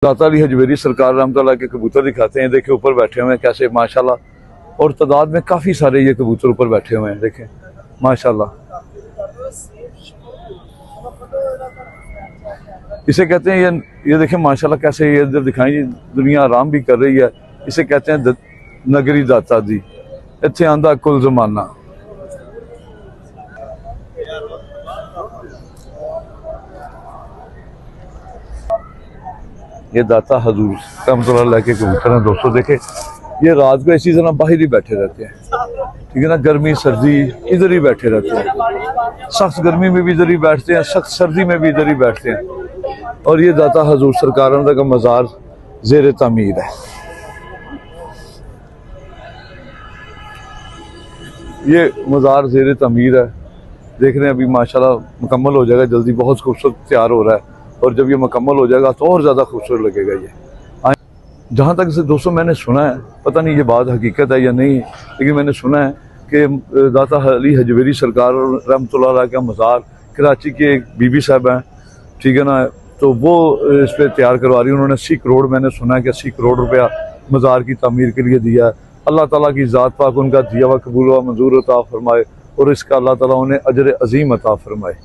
दाता अली हजवेरी सरकार रहमतुल्लाह के कबूतर दिखाते हैं। देखे ऊपर बैठे हुए हैं कैसे माशाल्लाह, और तादाद में काफ़ी सारे ये कबूतर ऊपर बैठे हुए हैं। देखें माशाल्लाह, इसे कहते हैं ये देखें माशाल्लाह कैसे ये इधर दिखाएं, ये दुनिया आराम भी कर रही है। इसे कहते हैं नगरी दाता दी, इत्थे आंदा कुल जमाना। ये दाता हजूर रहमतुल्लाह के कबूतर हैं दोस्तों। देखे ये रात को इसी तरह बाहर ही बैठे रहते हैं, ठीक है ना। गर्मी सर्दी इधर ही बैठे रहते हैं, सख्त गर्मी में भी इधर ही बैठते हैं, सख्त सर्दी में भी इधर ही बैठते हैं। और ये दाता हजूर सरकार का मज़ार ज़ेर तामीर है। ये मज़ार ज़ेर तामीर है, देख रहे हैं अभी माशाल्लाह मुकम्मल हो जाएगा जल्दी, बहुत खूबसूरत तैयार हो रहा है। और जब ये मुकम्मल हो जाएगा तो और ज़्यादा खूबसूरत लगेगा ये। जहाँ तक से दोस्तों मैंने सुना है, पता नहीं ये बात हकीकत है या नहीं, लेकिन मैंने सुना है कि दाता अली हजवेरी सरकार रहमतुल्लाह अलैह का मज़ार कराची के एक बीबी साहब हैं, ठीक है ना, तो वो इस पर तैयार करवा रही है। उन्होंने 80 करोड़, मैंने सुना है कि 80 करोड़ रुपया मज़ार की तामीर के लिए दिया है। अल्लाह ताला की ज़ात पाक उनका दिया हुआ कबूल व मंजूर अता फरमाए और इसका अल्लाह ताला उन्हें अजर अजीम अता फरमाए।